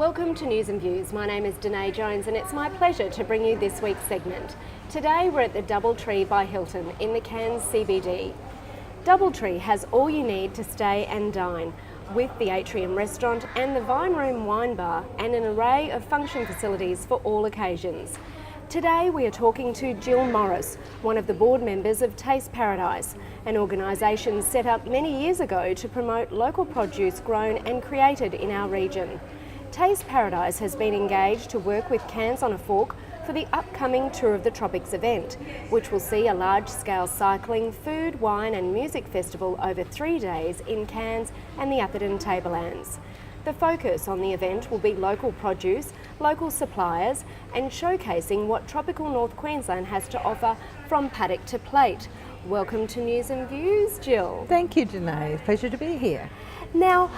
Welcome to News and Views. My name is Danae Jones and it's my pleasure to bring you this week's segment. Today we're at the Doubletree by Hilton in the Cairns CBD. Doubletree has all you need to stay and dine, with the Atrium restaurant and the Vine Room wine bar and an array of function facilities for all occasions. Today we are talking to Jill Morris, one of the board members of Taste Paradise, an organisation set up many years ago to promote local produce grown and created in our region. Taste Paradise has been engaged to work with Cairns On A Fork for the upcoming Tour of the Tropics event, which will see a large-scale cycling, food, wine and music festival over 3 days in Cairns and the Atherton Tablelands. The focus on the event will be local produce, local suppliers and showcasing what tropical North Queensland has to offer from paddock to plate. Welcome to News and Views, Jill. Thank you, Danae. Pleasure to be here. Now,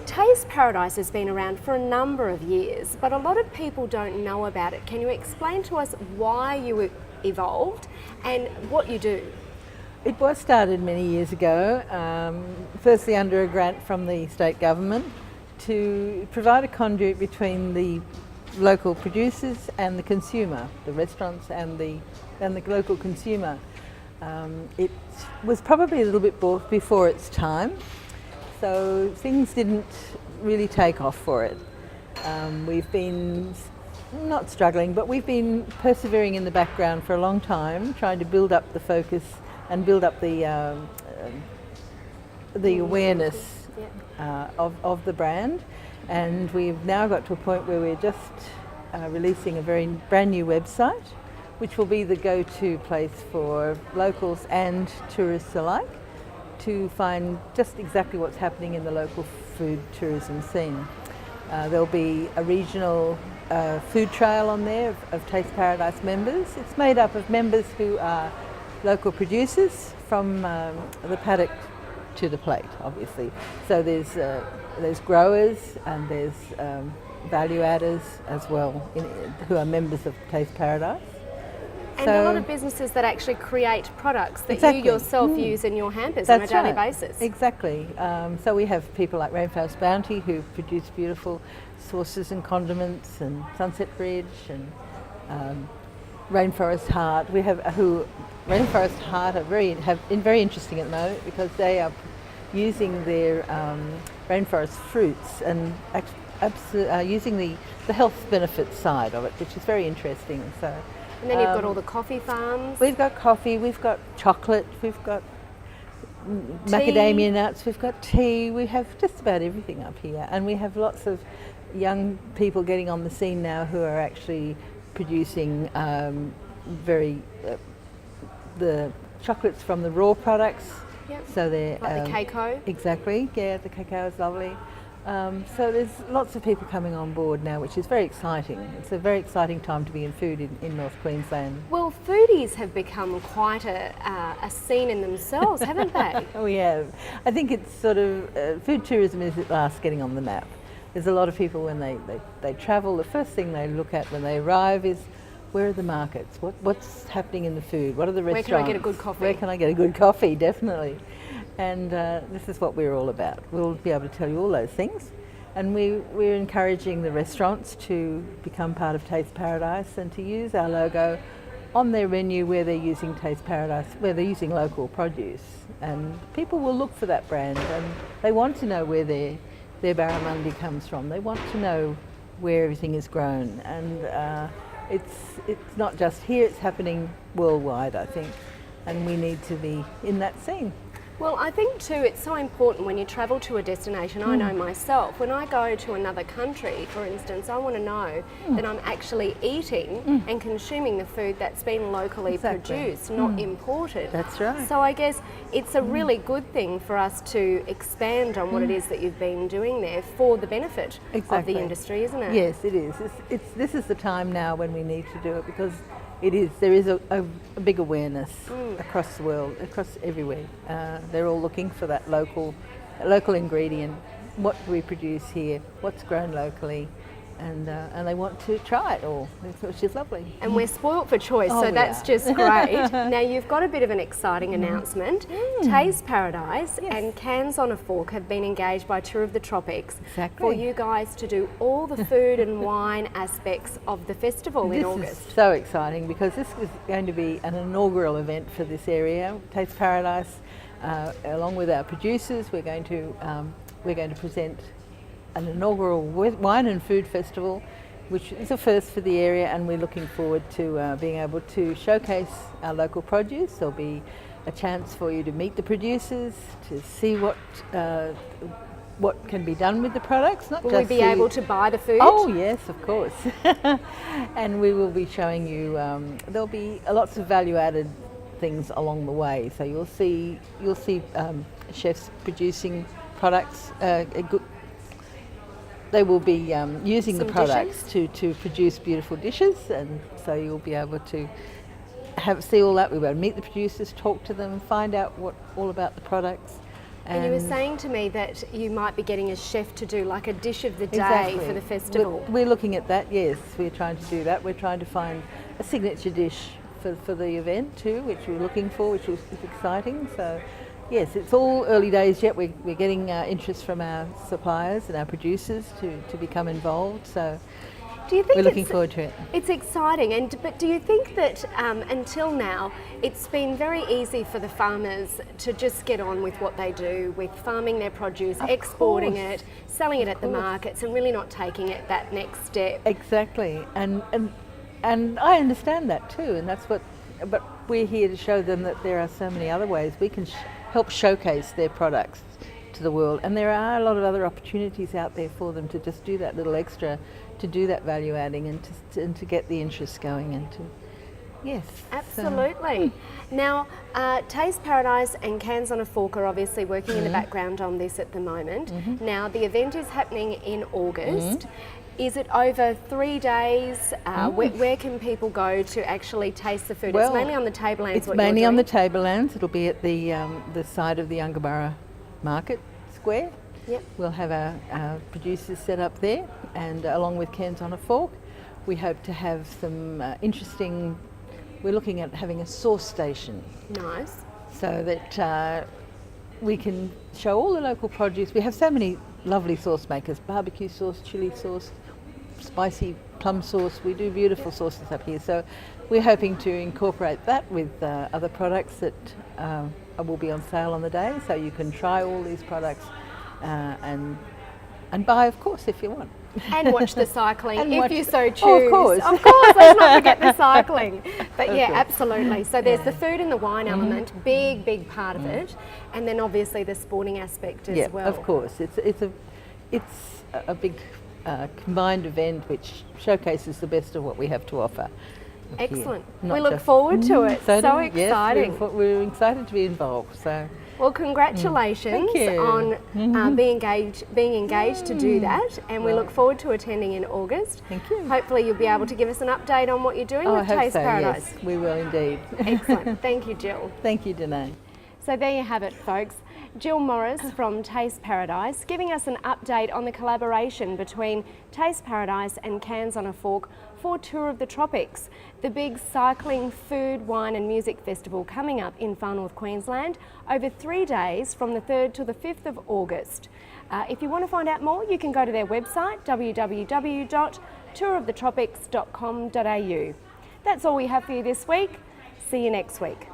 Taste Paradise has been around for a number of years, but a lot of people don't know about it. Can you explain to us why you evolved and what you do? It was started many years ago, firstly under a grant from the state government to provide a conduit between the local producers and the consumer, the restaurants and the local consumer. It was probably a little bit before its time. So things didn't really take off for it. We've been not struggling, but we've been persevering in the background for a long time, trying to build up the focus and build up the awareness of the brand. And we've now got to a point where we're just releasing a very brand new website, which will be the go-to place for locals and tourists alike, to find just exactly what's happening in the local food tourism scene. There'll be a regional food trail on there of Taste Paradise members. It's made up of members who are local producers from the paddock to the plate, obviously. So there's growers and there's value adders as well who are members of Taste Paradise. And a lot of businesses that actually create products that exactly. you yourself use in your hampers That's on a daily right. basis. Exactly. So we have people like Rainforest Bounty who produce beautiful sauces and condiments, and Sunset Bridge and Rainforest Heart. We have Rainforest Heart have been very interesting at the moment because they are using their rainforest fruits and using the health benefits side of it, which is very interesting. So. And then you've got all the coffee farms. We've got coffee, we've got chocolate, we've got macadamia nuts, we've got tea, we have just about everything up here. And we have lots of young people getting on the scene now who are actually producing the chocolates from the raw products. Yep. So they're like the cacao. Exactly, yeah, the cacao is lovely. So there's lots of people coming on board now, which is very exciting. It's a very exciting time to be in food in North Queensland. Well, foodies have become quite a scene in themselves, haven't they? We have. I think it's sort of, food tourism is at last getting on the map. There's a lot of people when they travel, the first thing they look at when they arrive is, where are the markets? What's happening in the food? What are the restaurants? Where can I get a good coffee? Where can I get a good coffee? Definitely. And this is what we're all about. We'll be able to tell you all those things. And we're encouraging the restaurants to become part of Taste Paradise and to use our logo on their menu where they're using Taste Paradise, where they're using local produce. And people will look for that brand and they want to know where their barramundi comes from. They want to know where everything is grown. And it's not just here, it's happening worldwide, I think. And we need to be in that scene. Well, I think too it's so important when you travel to a destination. I know myself, when I go to another country, for instance, I want to know that I'm actually eating and consuming the food that's been locally produced, not imported. That's right. So I guess it's a really good thing for us to expand on what it is that you've been doing there for the benefit of the industry, isn't it? Yes, it is. This is the time now when we need to do it because there is a big awareness across the world, across everywhere. They're all looking for that local ingredient. What do we produce here? What's grown locally? and they want to try it all, which is lovely. And we're spoilt for choice, Oh, so we that's are. just great. Now you've got a bit of an exciting announcement. Taste Paradise and Cairns On A Fork have been engaged by Tour of the Tropics for you guys to do all the food and wine aspects of the festival in August. This is so exciting because this is going to be an inaugural event for this area, Taste Paradise. Along with our producers, we're going to present an inaugural wine and food festival, which is a first for the area, and we're looking forward to being able to showcase our local produce. There'll be a chance for you to meet the producers, to see what can be done with the products. Will we be able to buy the food? Oh yes, of course. And we will be showing you. There'll be lots of value-added things along the way. So you'll see chefs producing products. They will be using Some the products to produce beautiful dishes, and so you'll be able to see all that. We'll be able to meet the producers, talk to them, find out all about the products. And you were saying to me that you might be getting a chef to do like a dish of the day for the festival. We're looking at that, yes. We're trying to do that. We're trying to find a signature dish for the event too, which we're looking for, which is exciting. So yes, it's all early days yet. We're getting interest from our suppliers and our producers to become involved. So do you think we're looking forward to it. It's exciting, but do you think that until now it's been very easy for the farmers to just get on with what they do, with farming their produce, exporting it, selling it at the markets, and really not taking it that next step? Exactly, and I understand that too, and that's what. But we're here to show them that there are so many other ways we can help showcase their products to the world, and there are a lot of other opportunities out there for them to just do that little extra, to do that value adding, and to get the interest going into. Yes, absolutely. Now, Taste Paradise and Cairns On A Fork are obviously working in the background on this at the moment. Now, the event is happening in August. Is it over 3 days? Where can people go to actually taste the food? Well, it's mainly on the Tablelands. It's mainly on the Tablelands. It'll be at the side of the Yungaburra Market Square. Yep. We'll have our producers set up there, and along with Cairns On A Fork, we hope to have some interesting. We're looking at having a sauce station. Nice. So that we can show all the local produce. We have so many lovely sauce makers: barbecue sauce, chili sauce, spicy plum sauce. We do beautiful sauces up here. So we're hoping to incorporate that with other products that will be on sale on the day. So you can try all these products and buy, of course, if you want. And watch the cycling if you so choose. Oh, of course. Of course, let's not forget the cycling. But yeah, absolutely. So there's the food and the wine element, big part of it, and then obviously the sporting aspect as well. Of course. It's a big combined event which showcases the best of what we have to offer. Excellent. We look forward to it. So exciting. Yes, we're excited to be involved. So. Well, congratulations on being engaged to do that, and we look forward to attending in August. Thank you. Hopefully you'll be able to give us an update on what you're doing with Taste Paradise. Yes, we will indeed. Excellent. Thank you, Jill. Thank you, Danae. So there you have it, folks. Jill Morris from Taste Paradise giving us an update on the collaboration between Taste Paradise and Cairns On A Fork for Tour of the Tropics, the big cycling, food, wine and music festival coming up in far north Queensland over 3 days from the 3rd to the 5th of August. If you want to find out more, you can go to their website www.tourofthetropics.com.au. That's all we have for you this week. See you next week.